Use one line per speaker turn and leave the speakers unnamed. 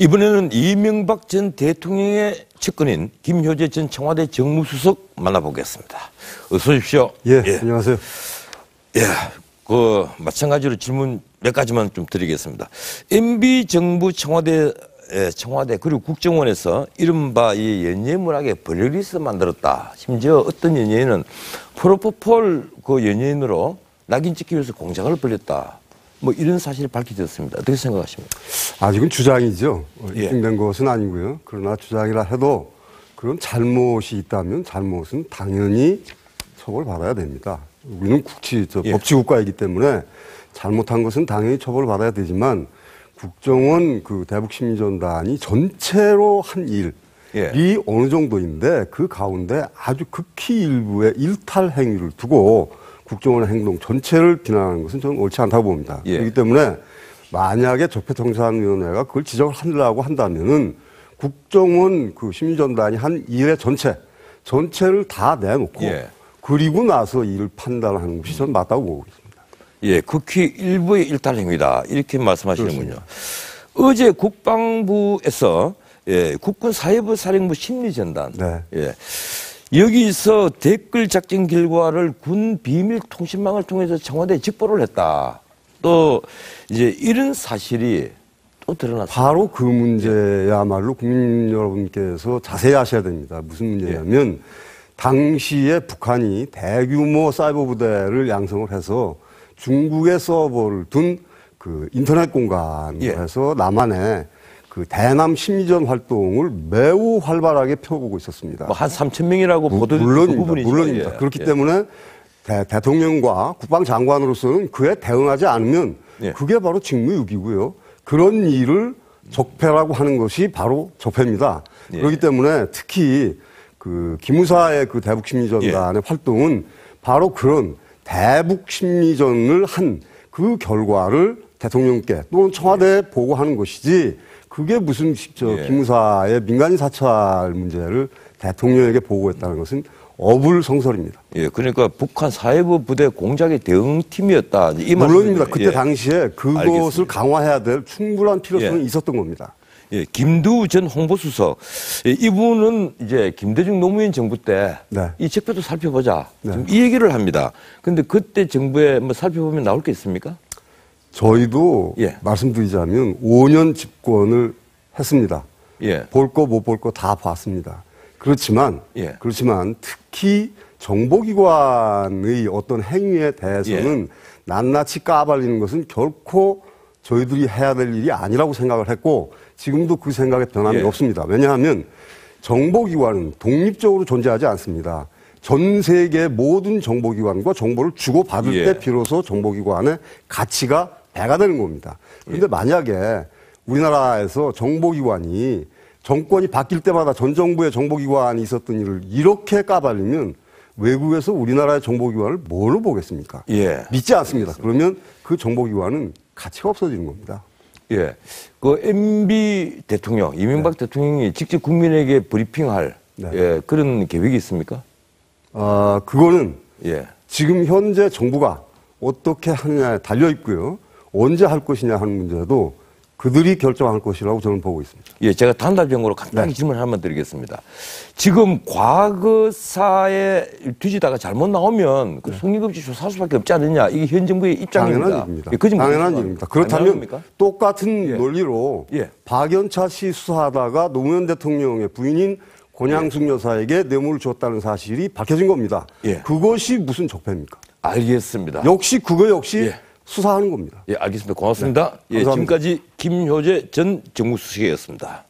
이번에는 이명박 전 대통령의 측근인 김효재 전 청와대 정무수석 만나보겠습니다. 어서 오십시오.
예, 안녕하세요.
예, 마찬가지로 질문 몇 가지만 좀 드리겠습니다. MB 정부 청와대 그리고 국정원에서 이른바 이 연예인문학의 블랙리스트 만들었다. 심지어 어떤 연예인은 프로포폴 그 연예인으로 낙인 찍기 위해서 공작을 벌였다. 뭐 이런 사실이 밝혀졌습니다. 어떻게 생각하십니까?
아직은 주장이죠.
예.
입증된 것은 아니고요. 그러나 주장이라 해도 그런 잘못이 있다면 잘못은 당연히 처벌받아야 됩니다. 우리는 법치국가이기 때문에 잘못한 것은 당연히 처벌받아야 되지만 국정원 그 대북심리전단이 전체로 한 일이 어느 정도인데 그 가운데 아주 극히 일부의 일탈 행위를 두고 국정원의 행동 전체를 비난하는 것은 저는 옳지 않다고 봅니다. 그렇기 때문에 만약에 적폐청산위원회가 그걸 지적을 하려고 한다면은 국정원 그 심리전단이 한 일의 전체를 다 내놓고 그리고 나서 이를 판단하는 것이 저는 맞다고 보고 있습니다.
예, 극히 일부의 일탈 행위다. 이렇게 말씀하시는군요. 어제 국방부에서 국군 사회부 사령부 심리전단. 여기서 댓글 작성 결과를 군 비밀 통신망을 통해서 청와대에 직보를 했다. 또 이제 이런 사실이 또 드러났습니다.
바로 그 문제야말로 국민 여러분께서 자세히 아셔야 됩니다. 무슨 문제냐면 당시에 북한이 대규모 사이버 부대를 양성을 해서 중국의 서버를 둔 그 인터넷 공간으로 해서 남한에 그 대남 심리전 활동을 매우 활발하게 펴보고 있었습니다.
뭐 한 3,000명이라고 보도된 부분이죠.
물론입니다. 그렇기 때문에 대통령과 국방장관으로서는 그에 대응하지 않으면 그게 바로 직무유기고요. 그런 일을 적폐라고 하는 것이 바로 적폐입니다. 그렇기 때문에 특히 그 기무사의 그 대북심리전단의 활동은 바로 그런 대북심리전을 한 그 결과를 대통령께 또는 청와대에 보고하는 것이지 그게 무슨 기무사의 민간인 사찰 문제를 대통령에게 보고했다는 것은 어불성설입니다.
예, 그러니까 북한 사회부 부대 공작의 대응팀이었다. 이
물론입니다. 그때 당시에 그것을 강화해야 될 충분한 필요성이 있었던 겁니다.
예, 김두우 전 홍보수석. 이분은 이제 김대중 노무현 정부 때 이 적폐도 살펴보자. 이 얘기를 합니다. 근데 그때 정부에 뭐 살펴보면 나올 게 있습니까?
저희도 말씀드리자면 5년 집권을 했습니다. 볼 거 못 볼 거 다 봤습니다. 그렇지만 특히 정보기관의 어떤 행위에 대해서는 낱낱이 까발리는 것은 결코 저희들이 해야 될 일이 아니라고 생각을 했고 지금도 그 생각에 변함이 없습니다. 왜냐하면 정보기관은 독립적으로 존재하지 않습니다. 전 세계 모든 정보기관과 정보를 주고받을 때 비로소 정보기관의 가치가 배가 되는 겁니다. 그런데 만약에 우리나라에서 정보기관이 정권이 바뀔 때마다 전 정부의 정보기관이 있었던 일을 이렇게 까발리면 외국에서 우리나라의 정보기관을 뭘로 보겠습니까? 믿지 않습니다. 그러면 그 정보기관은 가치가 없어지는 겁니다.
그 MB 대통령, 이명박 대통령이 직접 국민에게 브리핑할 그런 계획이 있습니까?
그거는 지금 현재 정부가 어떻게 하느냐에 달려 있고요. 언제 할 것이냐 하는 문제도 그들이 결정할 것이라고 저는 보고 있습니다.
제가 단답형으로 간단히 질문 하나만 드리겠습니다. 지금 과거사에 뒤지다가 잘못 나오면 그 성립없이 조사할 수밖에 없지 않느냐. 이게 현 정부의 입장입니다.
당연한 일입니다. 당연한 일입니다. 그렇다면 똑같은 논리로 박연차 씨 수사하다가 노무현 대통령의 부인인 권양숙 여사에게 뇌물을 줬다는 사실이 밝혀진 겁니다. 그것이 무슨 적폐입니까?
알겠습니다.
그거 역시 수사하는 겁니다.
알겠습니다. 고맙습니다. 지금까지 김효재 전 정무수석이었습니다.